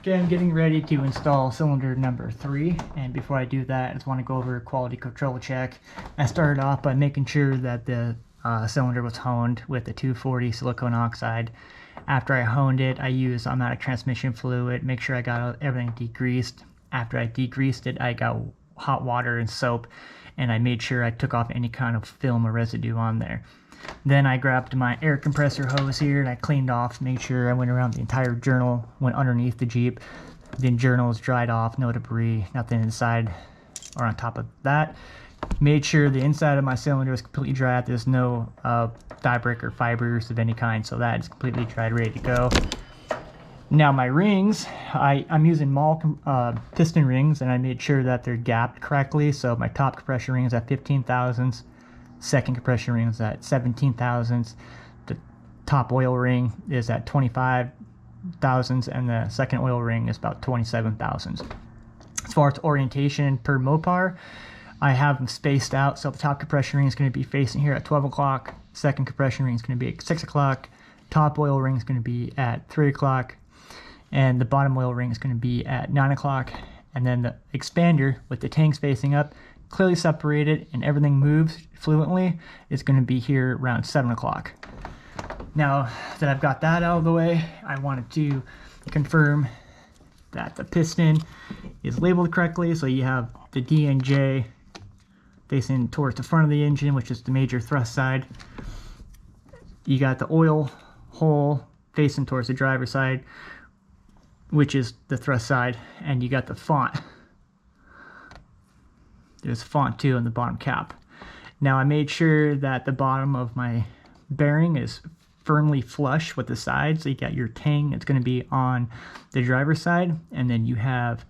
Okay, I'm getting ready to install cylinder number 3, and before I do that, I just want to go over a quality control check. I started off by making sure that the cylinder was honed with the 240 silicone oxide. After I honed it, I used automatic transmission fluid, make sure I got everything degreased. After I degreased it, I got hot water and soap, and I made sure I took off any kind of film or residue on there. Then I grabbed my air compressor hose here and I cleaned off, made sure I went around the entire journal, went underneath the Jeep. The journal is dried off, no debris, nothing inside or on top of that. Made sure the inside of my cylinder is completely dry. There's no fabric or fibers of any kind, so that is completely dried, ready to go. Now my rings, I'm using Mall piston rings, and I made sure that they're gapped correctly. So my top compression ring is at 15 thousandths. Second compression ring is at 17 thousandths. The top oil ring is at 25 thousandths, and the second oil ring is about 27 thousandths. As far as orientation per Mopar, I have them spaced out. So the top compression ring is going to be facing here at 12 o'clock. Second compression ring is going to be at 6 o'clock. Top oil ring is going to be at 3 o'clock. And the bottom oil ring is going to be at 9 o'clock. And then the expander with the tanks facing up, clearly separated, and everything moves fluently, is going to be here around 7 o'clock. Now that I've got that out of the way, I wanted to confirm that the piston is labeled correctly. So you have the D and J facing towards the front of the engine, which is the major thrust side. You got the oil hole facing towards the driver's side, which is the thrust side, and you got the font. There's font too on the bottom cap. Now I made sure that the bottom of my bearing is firmly flush with the side. So you got your tang, it's going to be on the driver's side, and then you have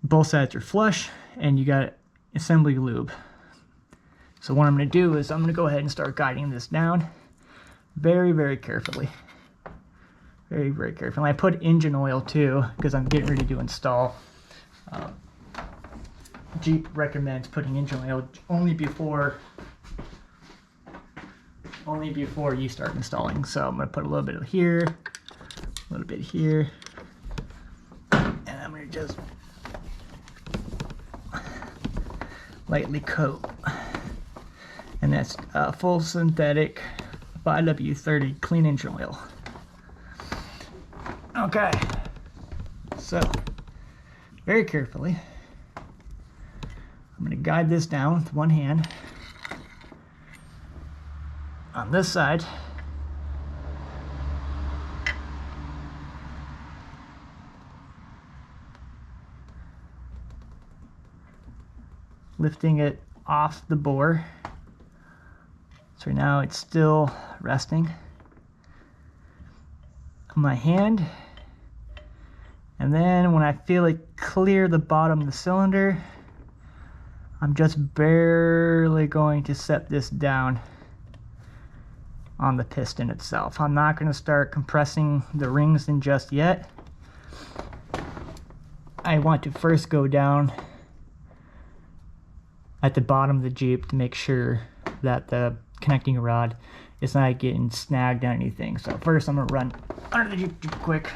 both sides are flush, and you got assembly lube. So what I'm going to do is I'm going to go ahead and start guiding this down very, very carefully. Very, very carefully. I put engine oil too because I'm getting ready to install. Jeep recommends putting engine oil only before you start installing. So I'm going to put a little bit of here, a little bit here, and I'm going to just lightly coat. And that's full synthetic 5W30 clean engine oil. Okay, so very carefully, I'm going to guide this down with one hand. On this side, lifting it off the bore. So now it's still resting on my hand. And then when I feel it clear the bottom of the cylinder, I'm just barely going to set this down on the piston itself. I'm not going to start compressing the rings in just yet. I want to first go down at the bottom of the Jeep to make sure that the connecting rod is not getting snagged on anything. So first I'm going to run under the Jeep quick.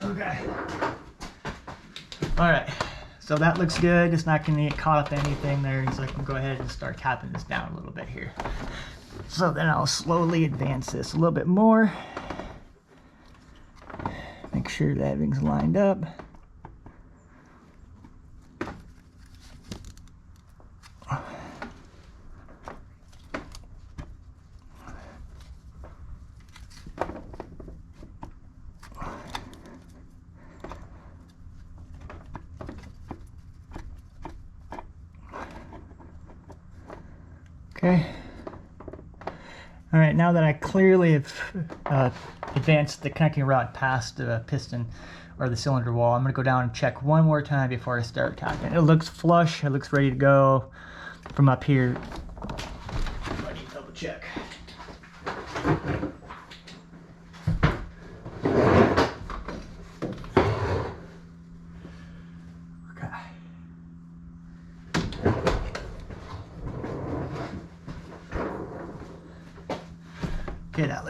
Okay. Alright, so that looks good. It's not going to get caught up in anything there, so I can go ahead and start tapping this down a little bit here. So then I'll slowly advance this a little bit more. Make sure that everything's lined up. Okay. All right, now that I clearly have advanced the connecting rod past the piston or the cylinder wall, I'm going to go down and check one more time before I start tapping. It looks flush, it looks ready to go from up here. I need to double check.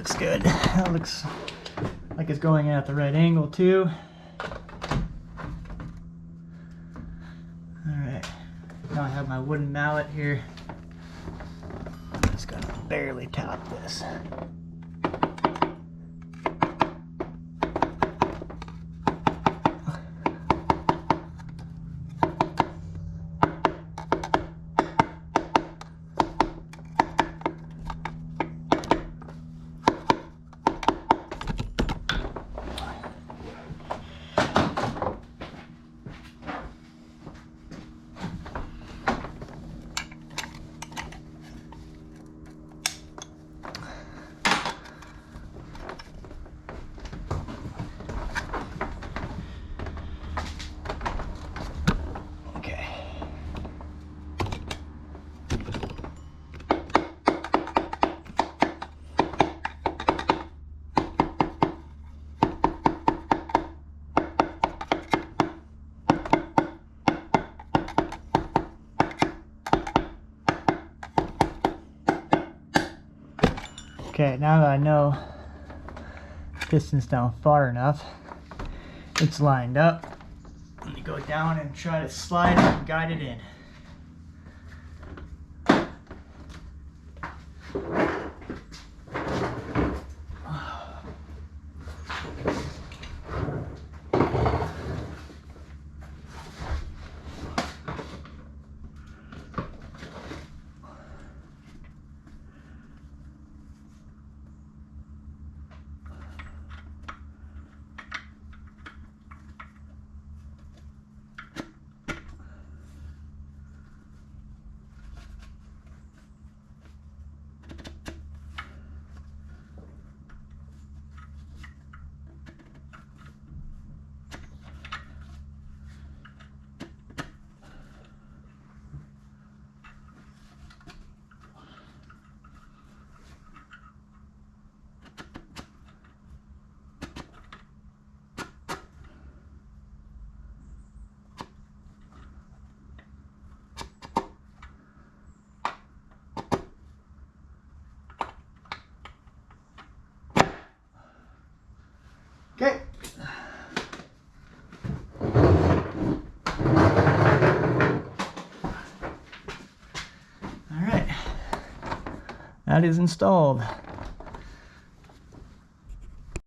looks good. That looks like it's going in at the right angle too. Alright, now I have my wooden mallet here. I'm just gonna barely top this. Okay, now that I know the piston's down far enough, it's lined up. Let me go down and try to slide it and guide it in. Okay. All right. That is installed.